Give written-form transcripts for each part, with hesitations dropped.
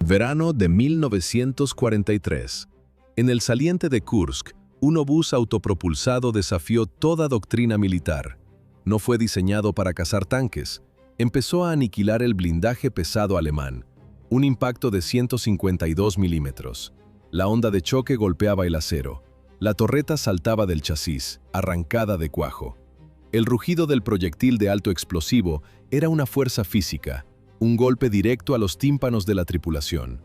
Verano de 1943. En el saliente de Kursk, un obús autopropulsado desafió toda doctrina militar. No fue diseñado para cazar tanques. Empezó a aniquilar el blindaje pesado alemán. Un impacto de 152 milímetros. La onda de choque golpeaba el acero. La torreta saltaba del chasis, arrancada de cuajo. El rugido del proyectil de alto explosivo era una fuerza física, un golpe directo a los tímpanos de la tripulación.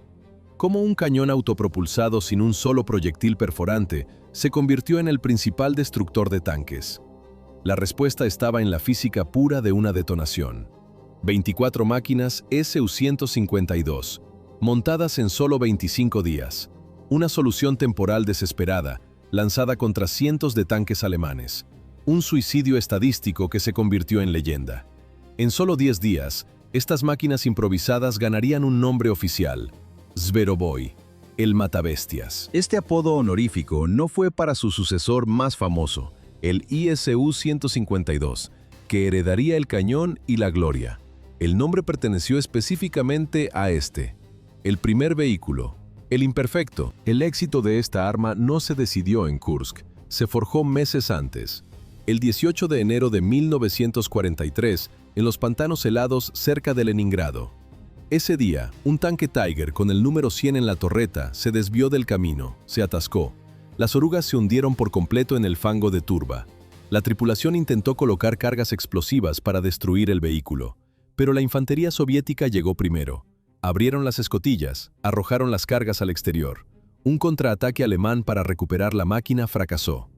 Como un cañón autopropulsado sin un solo proyectil perforante, se convirtió en el principal destructor de tanques. La respuesta estaba en la física pura de una detonación. 24 máquinas Su-152, montadas en solo 25 días. Una solución temporal desesperada, lanzada contra cientos de tanques alemanes. Un suicidio estadístico que se convirtió en leyenda. En solo 10 días, estas máquinas improvisadas ganarían un nombre oficial: Zveroboy, el matabestias. Este apodo honorífico no fue para su sucesor más famoso, el ISU-152, que heredaría el cañón y la gloria. El nombre perteneció específicamente a este, el primer vehículo, el imperfecto. El éxito de esta arma no se decidió en Kursk, se forjó meses antes. El 18 de enero de 1943, en los pantanos helados cerca de Leningrado. Ese día, un tanque Tiger con el número 100 en la torreta se desvió del camino, se atascó. Las orugas se hundieron por completo en el fango de turba. La tripulación intentó colocar cargas explosivas para destruir el vehículo, pero la infantería soviética llegó primero. Abrieron las escotillas, arrojaron las cargas al exterior. Un contraataque alemán para recuperar la máquina fracasó.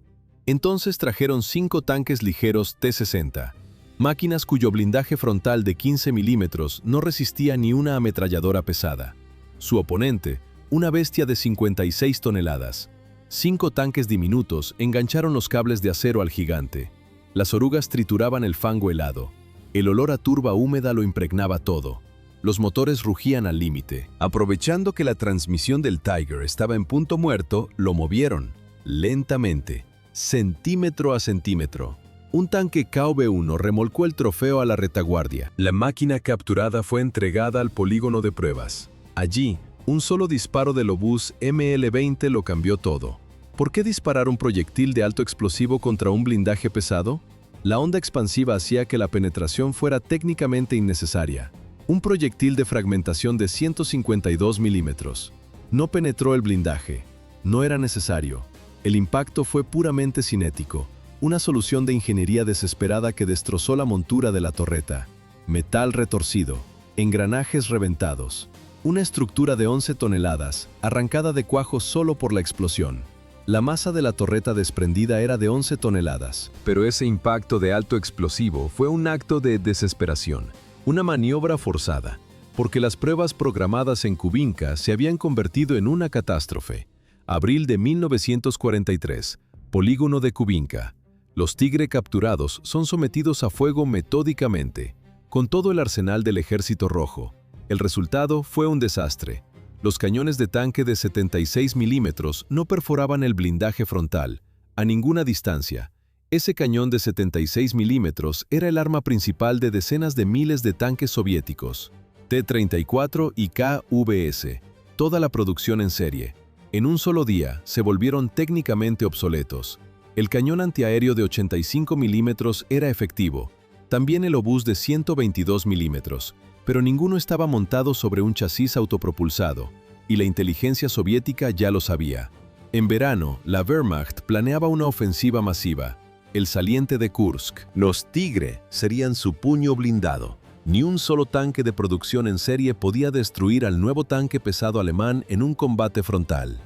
Entonces trajeron 5 tanques ligeros T-60, máquinas cuyo blindaje frontal de 15 milímetros no resistía ni una ametralladora pesada. Su oponente, una bestia de 56 toneladas. 5 tanques diminutos engancharon los cables de acero al gigante. Las orugas trituraban el fango helado. El olor a turba húmeda lo impregnaba todo. Los motores rugían al límite. Aprovechando que la transmisión del Tiger estaba en punto muerto, lo movieron, lentamente, centímetro a centímetro. Un tanque KV-1 remolcó el trofeo a la retaguardia. La máquina capturada fue entregada al polígono de pruebas. Allí, un solo disparo del obús ML-20 lo cambió todo. ¿Por qué disparar un proyectil de alto explosivo contra un blindaje pesado? La onda expansiva hacía que la penetración fuera técnicamente innecesaria. Un proyectil de fragmentación de 152 milímetros. No penetró el blindaje. No era necesario. El impacto fue puramente cinético. Una solución de ingeniería desesperada que destrozó la montura de la torreta. Metal retorcido, engranajes reventados. Una estructura de 11 toneladas, arrancada de cuajo solo por la explosión. La masa de la torreta desprendida era de 11 toneladas. Pero ese impacto de alto explosivo fue un acto de desesperación, una maniobra forzada, porque las pruebas programadas en Kubinka se habían convertido en una catástrofe. Abril de 1943, polígono de Kubinka. Los Tigre capturados son sometidos a fuego metódicamente, con todo el arsenal del Ejército Rojo. El resultado fue un desastre. Los cañones de tanque de 76 milímetros no perforaban el blindaje frontal, a ninguna distancia. Ese cañón de 76 milímetros era el arma principal de decenas de miles de tanques soviéticos. T-34 y KVS, toda la producción en serie. En un solo día se volvieron técnicamente obsoletos. El cañón antiaéreo de 85 milímetros era efectivo, también el obús de 122 milímetros, pero ninguno estaba montado sobre un chasis autopropulsado, y la inteligencia soviética ya lo sabía. En verano, la Wehrmacht planeaba una ofensiva masiva, el saliente de Kursk. Los Tigre serían su puño blindado. Ni un solo tanque de producción en serie podía destruir al nuevo tanque pesado alemán en un combate frontal.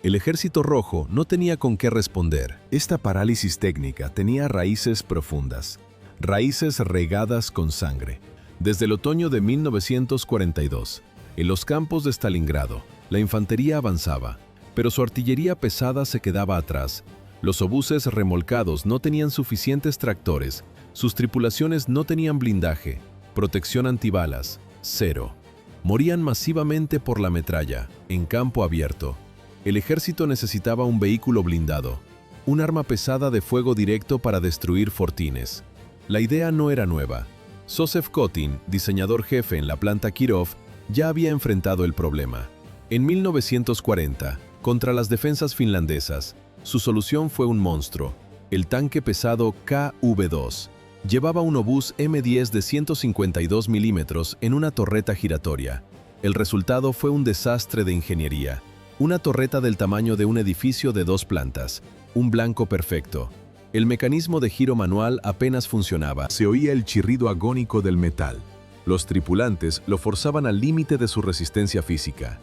El Ejército Rojo no tenía con qué responder. Esta parálisis técnica tenía raíces profundas, raíces regadas con sangre. Desde el otoño de 1942, en los campos de Stalingrado, la infantería avanzaba, pero su artillería pesada se quedaba atrás. Los obuses remolcados no tenían suficientes tractores, sus tripulaciones no tenían blindaje, protección antibalas, cero. Morían masivamente por la metralla, en campo abierto. El ejército necesitaba un vehículo blindado, un arma pesada de fuego directo para destruir fortines. La idea no era nueva. Joseph Kotin, diseñador jefe en la planta Kirov, ya había enfrentado el problema. En 1940, contra las defensas finlandesas, su solución fue un monstruo, el tanque pesado KV-2. Llevaba un obús M10 de 152 milímetros en una torreta giratoria. El resultado fue un desastre de ingeniería. Una torreta del tamaño de un edificio de 2 plantas, un blanco perfecto. El mecanismo de giro manual apenas funcionaba. Se oía el chirrido agónico del metal. Los tripulantes lo forzaban al límite de su resistencia física.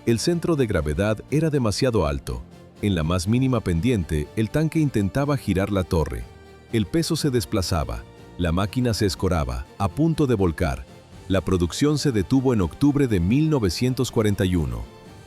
El centro de gravedad era demasiado alto. En la más mínima pendiente, el tanque intentaba girar la torre. El peso se desplazaba. La máquina se escoraba, a punto de volcar. La producción se detuvo en octubre de 1941.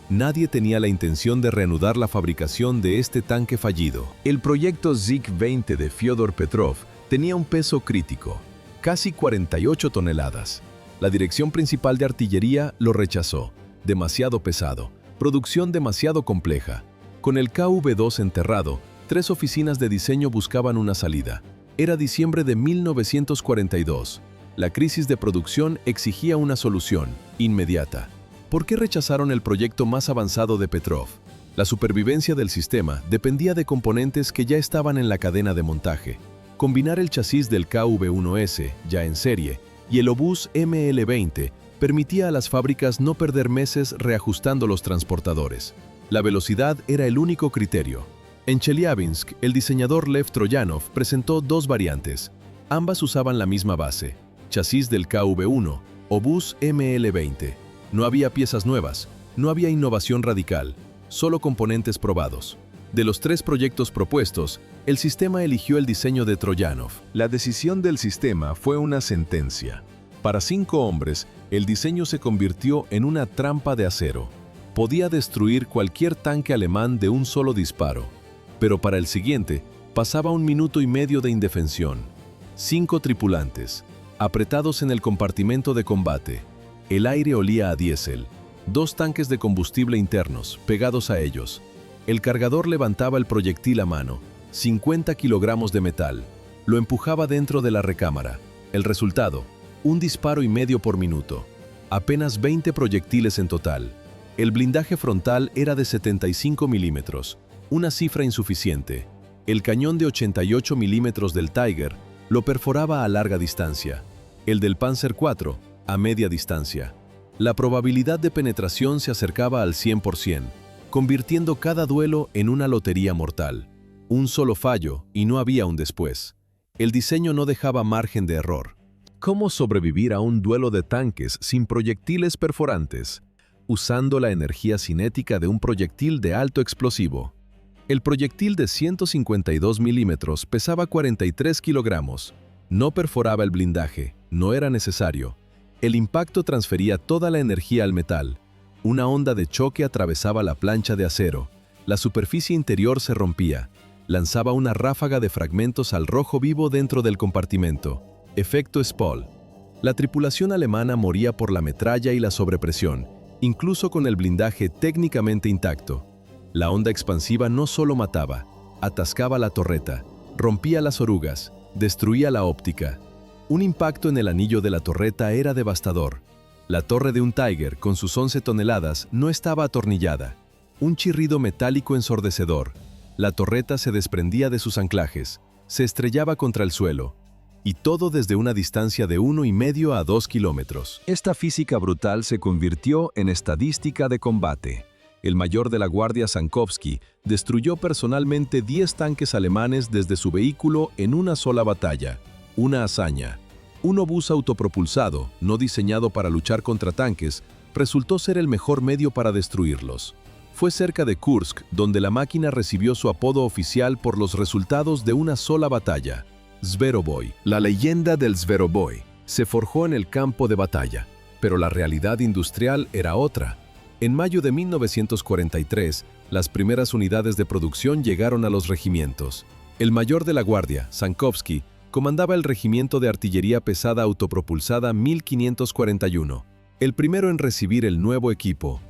Nadie tenía la intención de reanudar la fabricación de este tanque fallido. El proyecto ZIG-20 de Fyodor Petrov tenía un peso crítico, casi 48 toneladas. La Dirección Principal de Artillería lo rechazó. Demasiado pesado, producción demasiado compleja. Con el KV-2 enterrado, 3 oficinas de diseño buscaban una salida. Era diciembre de 1942. La crisis de producción exigía una solución, inmediata. ¿Por qué rechazaron el proyecto más avanzado de Petrov? La supervivencia del sistema dependía de componentes que ya estaban en la cadena de montaje. Combinar el chasis del KV-1S, ya en serie, y el obús ML-20 permitía a las fábricas no perder meses reajustando los transportadores. La velocidad era el único criterio. En Chelyabinsk, el diseñador Lev Troyanov presentó 2 variantes. Ambas usaban la misma base, chasis del KV-1, obús ML-20. No había piezas nuevas, no había innovación radical, solo componentes probados. De los 3 proyectos propuestos, el sistema eligió el diseño de Troyanov. La decisión del sistema fue una sentencia. Para 5 hombres, el diseño se convirtió en una trampa de acero. Podía destruir cualquier tanque alemán de un solo disparo. Pero para el siguiente, pasaba 1 minuto y medio de indefensión. 5 tripulantes, apretados en el compartimento de combate. El aire olía a diésel. 2 tanques de combustible internos, pegados a ellos. El cargador levantaba el proyectil a mano, 50 kilogramos de metal. Lo empujaba dentro de la recámara. El resultado, 1 disparo y medio por minuto. Apenas 20 proyectiles en total. El blindaje frontal era de 75 milímetros, una cifra insuficiente. El cañón de 88 milímetros del Tiger lo perforaba a larga distancia. El del Panzer IV, a media distancia. La probabilidad de penetración se acercaba al 100%, convirtiendo cada duelo en una lotería mortal. Un solo fallo y no había un después. El diseño no dejaba margen de error. ¿Cómo sobrevivir a un duelo de tanques sin proyectiles perforantes, usando la energía cinética de un proyectil de alto explosivo? El proyectil de 152 milímetros pesaba 43 kilogramos. No perforaba el blindaje, no era necesario. El impacto transfería toda la energía al metal. Una onda de choque atravesaba la plancha de acero. La superficie interior se rompía. Lanzaba una ráfaga de fragmentos al rojo vivo dentro del compartimento. Efecto Spall. La tripulación alemana moría por la metralla y la sobrepresión, incluso con el blindaje técnicamente intacto. La onda expansiva no solo mataba, atascaba la torreta, rompía las orugas, destruía la óptica. Un impacto en el anillo de la torreta era devastador. La torre de un Tiger, con sus 11 toneladas, no estaba atornillada. Un chirrido metálico ensordecedor. La torreta se desprendía de sus anclajes, se estrellaba contra el suelo. Y todo desde una distancia de 1,5 a 2 kilómetros. Esta física brutal se convirtió en estadística de combate. El mayor de la Guardia Sankovsky destruyó personalmente 10 tanques alemanes desde su vehículo en una sola batalla. Una hazaña. Un obús autopropulsado, no diseñado para luchar contra tanques, resultó ser el mejor medio para destruirlos. Fue cerca de Kursk donde la máquina recibió su apodo oficial por los resultados de una sola batalla. Zveroboy. La leyenda del Zveroboy se forjó en el campo de batalla, pero la realidad industrial era otra. En mayo de 1943, las primeras unidades de producción llegaron a los regimientos. El mayor de la Guardia, Sankovsky, comandaba el regimiento de artillería pesada autopropulsada 1541, el primero en recibir el nuevo equipo.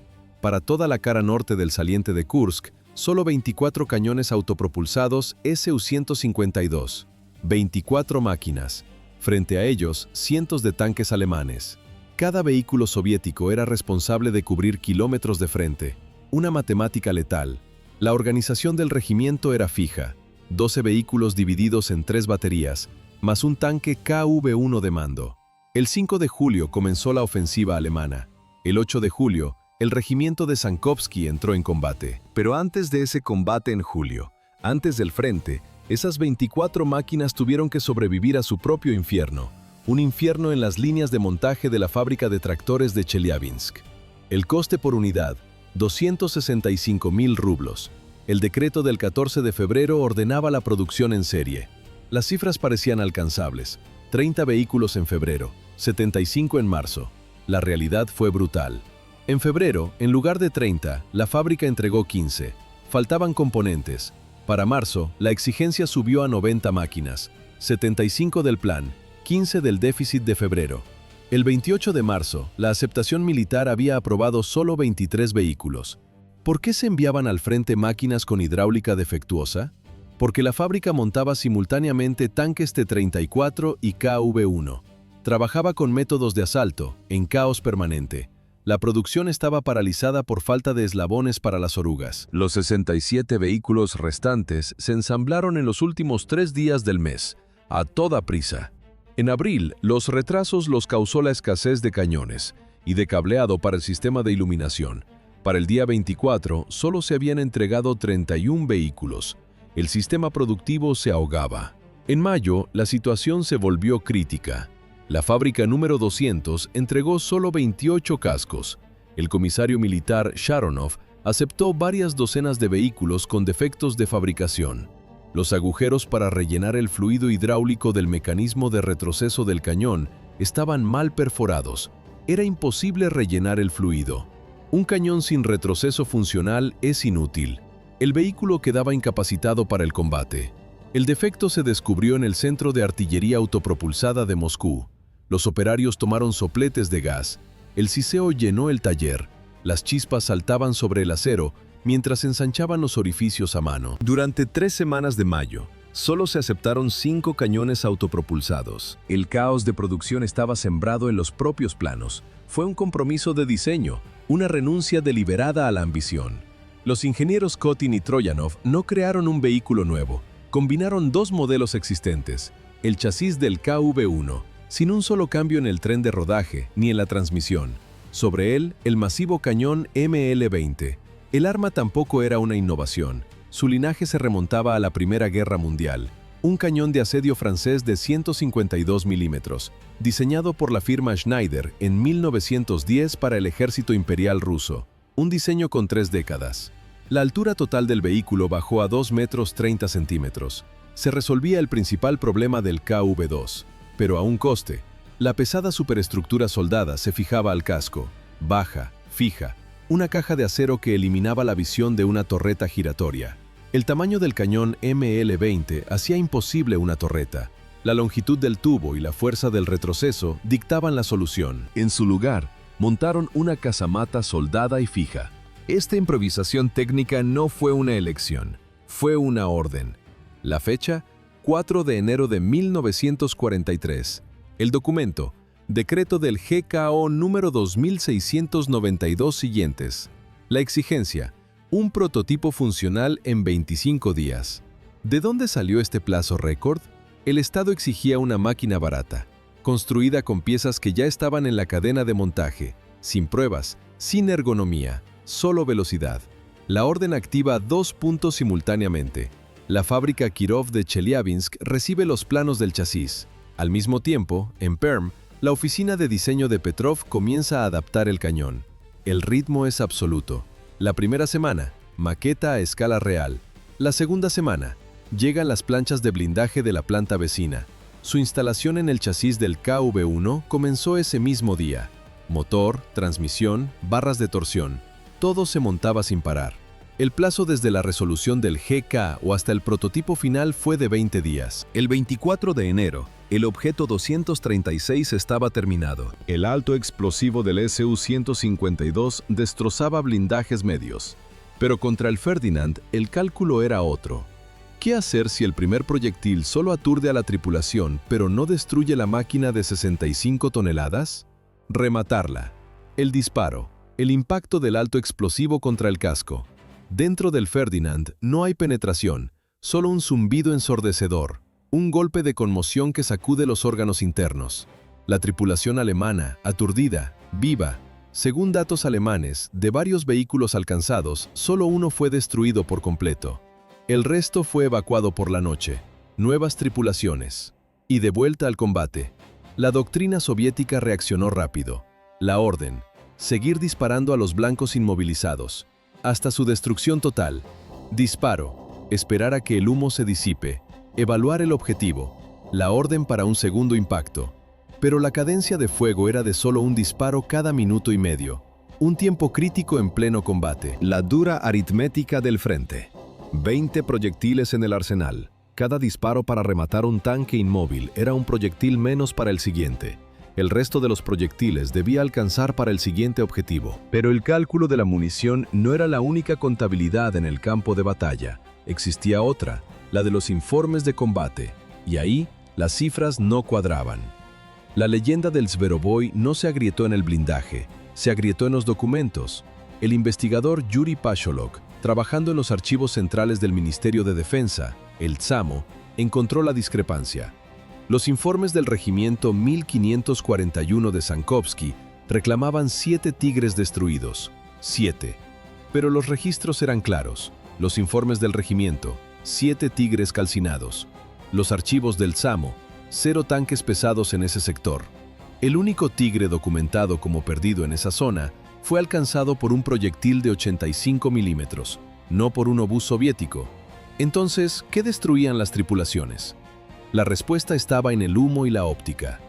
Para toda la cara norte del saliente de Kursk, solo 24 cañones autopropulsados Su-152, 24 máquinas. Frente a ellos, cientos de tanques alemanes. Cada vehículo soviético era responsable de cubrir kilómetros de frente, una matemática letal. La organización del regimiento era fija, 12 vehículos divididos en 3 baterías, más un tanque KV-1 de mando. El 5 de julio comenzó la ofensiva alemana. El 8 de julio, el regimiento de Sankovsky entró en combate. Pero antes de ese combate en julio, antes del frente, esas 24 máquinas tuvieron que sobrevivir a su propio infierno. Un infierno en las líneas de montaje de la fábrica de tractores de Chelyabinsk. El coste por unidad, 265.000 rublos. El decreto del 14 de febrero ordenaba la producción en serie. Las cifras parecían alcanzables. 30 vehículos en febrero, 75 en marzo. La realidad fue brutal. En febrero, en lugar de 30, la fábrica entregó 15. Faltaban componentes. Para marzo, la exigencia subió a 90 máquinas, 75 del plan, 15 del déficit de febrero. El 28 de marzo, la aceptación militar había aprobado solo 23 vehículos. ¿Por qué se enviaban al frente máquinas con hidráulica defectuosa? Porque la fábrica montaba simultáneamente tanques T-34 y KV-1. Trabajaba con métodos de asalto, en caos permanente. La producción estaba paralizada por falta de eslabones para las orugas. Los 67 vehículos restantes se ensamblaron en los últimos 3 días del mes, a toda prisa. En abril, los retrasos los causó la escasez de cañones y de cableado para el sistema de iluminación. Para el día 24, solo se habían entregado 31 vehículos. El sistema productivo se ahogaba. En mayo, la situación se volvió crítica. La fábrica número 200 entregó solo 28 cascos. El comisario militar Sharonov aceptó varias docenas de vehículos con defectos de fabricación. Los agujeros para rellenar el fluido hidráulico del mecanismo de retroceso del cañón estaban mal perforados. Era imposible rellenar el fluido. Un cañón sin retroceso funcional es inútil. El vehículo quedaba incapacitado para el combate. El defecto se descubrió en el Centro de Artillería Autopropulsada de Moscú. Los operarios tomaron sopletes de gas. El siseo llenó el taller. Las chispas saltaban sobre el acero mientras ensanchaban los orificios a mano. Durante 3 semanas de mayo, solo se aceptaron 5 cañones autopropulsados. El caos de producción estaba sembrado en los propios planos. Fue un compromiso de diseño, una renuncia deliberada a la ambición. Los ingenieros Kotin y Troyanov no crearon un vehículo nuevo. Combinaron 2 modelos existentes. El chasis del KV-1, sin un solo cambio en el tren de rodaje ni en la transmisión. Sobre él, el masivo cañón ML-20. El arma tampoco era una innovación. Su linaje se remontaba a la Primera Guerra Mundial. Un cañón de asedio francés de 152 milímetros, diseñado por la firma Schneider en 1910 para el ejército imperial ruso. Un diseño con 3 décadas. La altura total del vehículo bajó a 2 metros 30 centímetros. Se resolvía el principal problema del KV-2, pero a un coste. La pesada superestructura soldada se fijaba al casco, baja, fija, una caja de acero que eliminaba la visión de una torreta giratoria. El tamaño del cañón ML-20 hacía imposible una torreta. La longitud del tubo y la fuerza del retroceso dictaban la solución. En su lugar, montaron una casamata soldada y fija. Esta improvisación técnica no fue una elección, fue una orden. La fecha, 4 de enero de 1943. El documento, decreto del GKO número 2692 siguientes. La exigencia, un prototipo funcional en 25 días. ¿De dónde salió este plazo récord? El Estado exigía una máquina barata, construida con piezas que ya estaban en la cadena de montaje, sin pruebas, sin ergonomía, solo velocidad. La orden activa 2 puntos simultáneamente. La fábrica Kirov de Chelyabinsk recibe los planos del chasis. Al mismo tiempo, en Perm, la oficina de diseño de Petrov comienza a adaptar el cañón. El ritmo es absoluto. La primera semana, maqueta a escala real. La segunda semana, llegan las planchas de blindaje de la planta vecina. Su instalación en el chasis del KV-1 comenzó ese mismo día. Motor, transmisión, barras de torsión. Todo se montaba sin parar. El plazo desde la resolución del GK o hasta el prototipo final fue de 20 días. El 24 de enero, el objeto 236 estaba terminado. El alto explosivo del Su-152 destrozaba blindajes medios. Pero contra el Ferdinand, el cálculo era otro. ¿Qué hacer si el primer proyectil solo aturde a la tripulación, pero no destruye la máquina de 65 toneladas? Rematarla. El disparo. El impacto del alto explosivo contra el casco. Dentro del Ferdinand no hay penetración, solo un zumbido ensordecedor, un golpe de conmoción que sacude los órganos internos. La tripulación alemana, aturdida, viva. Según datos alemanes, de varios vehículos alcanzados, solo uno fue destruido por completo. El resto fue evacuado por la noche. Nuevas tripulaciones. Y de vuelta al combate. La doctrina soviética reaccionó rápido. La orden: seguir disparando a los blancos inmovilizados, hasta su destrucción total. Disparo. Esperar a que el humo se disipe. Evaluar el objetivo. La orden para un segundo impacto. Pero la cadencia de fuego era de solo un disparo cada minuto y medio. Un tiempo crítico en pleno combate. La dura aritmética del frente. 20 proyectiles en el arsenal. Cada disparo para rematar un tanque inmóvil era un proyectil menos para el siguiente. El resto de los proyectiles debía alcanzar para el siguiente objetivo. Pero el cálculo de la munición no era la única contabilidad en el campo de batalla. Existía otra, la de los informes de combate, y ahí las cifras no cuadraban. La leyenda del Zverovoy no se agrietó en el blindaje, se agrietó en los documentos. El investigador Yuri Pacholok, trabajando en los archivos centrales del Ministerio de Defensa, el ZAMO, encontró la discrepancia. Los informes del regimiento 1541 de Sankovsky reclamaban 7 Tigres destruidos. 7. Pero los registros eran claros. Los informes del regimiento: 7 Tigres calcinados. Los archivos del ZAMO: 0 tanques pesados en ese sector. El único Tigre documentado como perdido en esa zona fue alcanzado por un proyectil de 85 milímetros, no por un obús soviético. Entonces, ¿qué destruían las tripulaciones? La respuesta estaba en el humo y la óptica.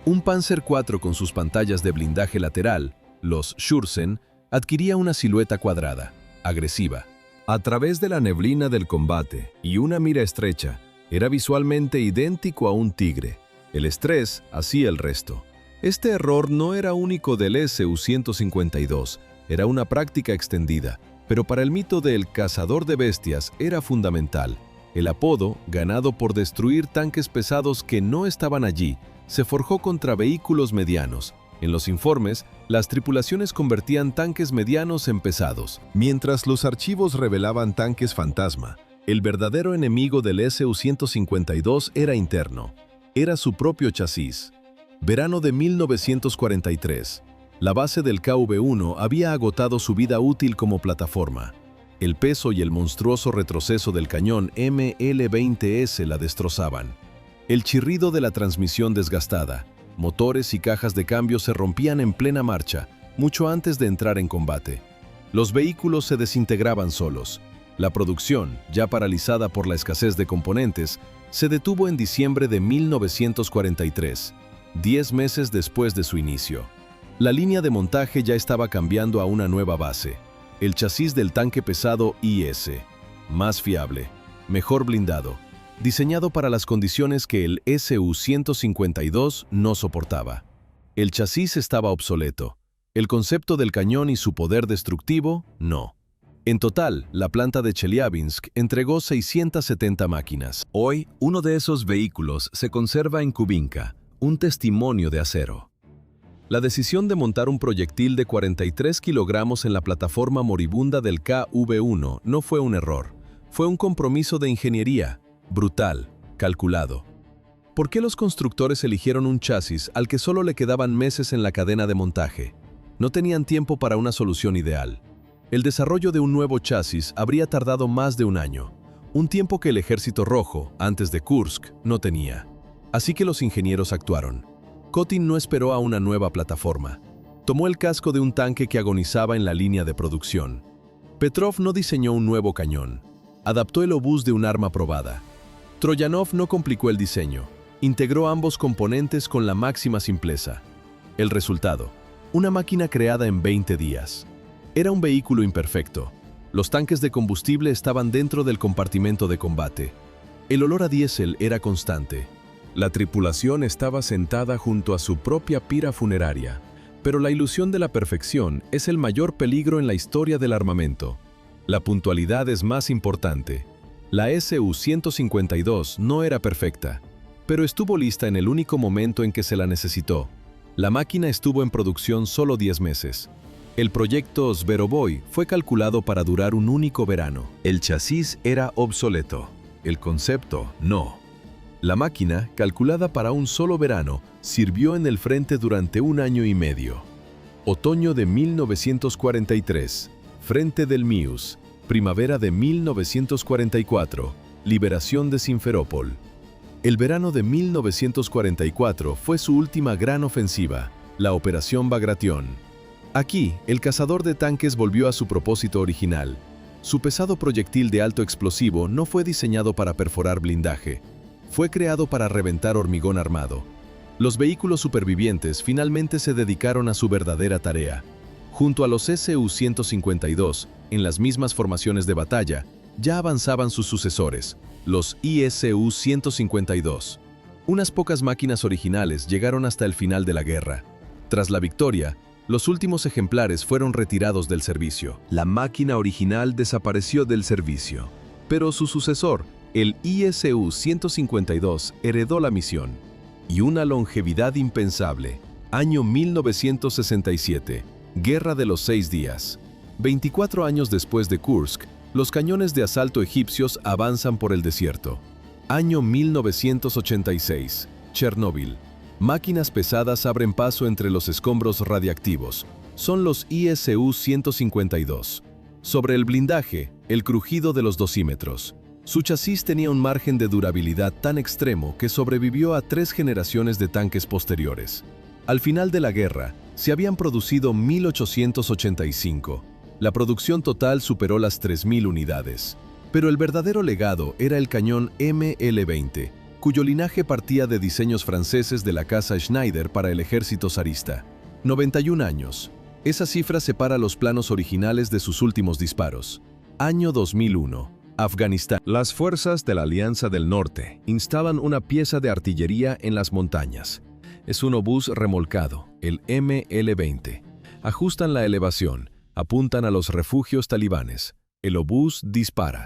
Un Panzer IV con sus pantallas de blindaje lateral, los Schürzen, adquiría una silueta cuadrada, agresiva. A través de la neblina del combate y una mira estrecha, era visualmente idéntico a un Tigre. El estrés hacía el resto. Este error no era único del Su-152, era una práctica extendida, pero para el mito del cazador de bestias era fundamental. El apodo, ganado por destruir tanques pesados que no estaban allí, se forjó contra vehículos medianos. En los informes, las tripulaciones convertían tanques medianos en pesados, mientras los archivos revelaban tanques fantasma. El verdadero enemigo del Su-152 era interno. Era su propio chasis. Verano de 1943. La base del KV-1 había agotado su vida útil como plataforma. El peso y el monstruoso retroceso del cañón ML-20S la destrozaban. El chirrido de la transmisión desgastada, motores y cajas de cambio se rompían en plena marcha, mucho antes de entrar en combate. Los vehículos se desintegraban solos. La producción, ya paralizada por la escasez de componentes, se detuvo en diciembre de 1943, 10 meses después de su inicio. La línea de montaje ya estaba cambiando a una nueva base, el chasis del tanque pesado IS, más fiable, mejor blindado, diseñado para las condiciones que el Su-152 no soportaba. El chasis estaba obsoleto, el concepto del cañón y su poder destructivo, no. En total, la planta de Chelyabinsk entregó 670 máquinas. Hoy, uno de esos vehículos se conserva en Kubinka, un testimonio de acero. La decisión de montar un proyectil de 43 kilogramos en la plataforma moribunda del KV-1 no fue un error, fue un compromiso de ingeniería, brutal, calculado. ¿Por qué los constructores eligieron un chasis al que solo le quedaban meses en la cadena de montaje? No tenían tiempo para una solución ideal. El desarrollo de un nuevo chasis habría tardado más de un año, un tiempo que el Ejército Rojo, antes de Kursk, no tenía. Así que los ingenieros actuaron. Kotin no esperó a una nueva plataforma. Tomó el casco de un tanque que agonizaba en la línea de producción. Petrov no diseñó un nuevo cañón. Adaptó el obús de un arma probada. Troyanov no complicó el diseño. Integró ambos componentes con la máxima simpleza. El resultado: una máquina creada en 20 días. Era un vehículo imperfecto. Los tanques de combustible estaban dentro del compartimento de combate. El olor a diésel era constante. La tripulación estaba sentada junto a su propia pira funeraria, pero la ilusión de la perfección es el mayor peligro en la historia del armamento. La puntualidad es más importante. La Su-152 no era perfecta, pero estuvo lista en el único momento en que se la necesitó. La máquina estuvo en producción solo 10 meses. El proyecto Zveroboy fue calculado para durar un único verano. El chasis era obsoleto, el concepto no. La máquina, calculada para un solo verano, sirvió en el frente durante 1 año y medio. Otoño de 1943, Frente del Mius. Primavera de 1944, liberación de Simferópol. El verano de 1944 fue su última gran ofensiva, la Operación Bagration. Aquí, el cazador de tanques volvió a su propósito original. Su pesado proyectil de alto explosivo no fue diseñado para perforar blindaje. Fue creado para reventar hormigón armado. Los vehículos supervivientes finalmente se dedicaron a su verdadera tarea. Junto a los Su-152, en las mismas formaciones de batalla, ya avanzaban sus sucesores, los ISU-152. Unas pocas máquinas originales llegaron hasta el final de la guerra. Tras la victoria, los últimos ejemplares fueron retirados del servicio. La máquina original desapareció del servicio, pero su sucesor, el ISU-152, heredó la misión. Y una longevidad impensable. Año 1967. Guerra de los 6 días. 24 años después de Kursk, los cañones de asalto egipcios avanzan por el desierto. Año 1986. Chernóbil. Máquinas pesadas abren paso entre los escombros radiactivos. Son los ISU-152. Sobre el blindaje, el crujido de los dosímetros. Su chasis tenía un margen de durabilidad tan extremo que sobrevivió a 3 generaciones de tanques posteriores. Al final de la guerra, se habían producido 1.885. La producción total superó las 3.000 unidades. Pero el verdadero legado era el cañón ML-20, cuyo linaje partía de diseños franceses de la casa Schneider para el ejército zarista. 91 años. Esa cifra separa los planos originales de sus últimos disparos. Año 2001. Afganistán. Las fuerzas de la Alianza del Norte instalan una pieza de artillería en las montañas. Es un obús remolcado, el ML-20. Ajustan la elevación, apuntan a los refugios talibanes. El obús dispara.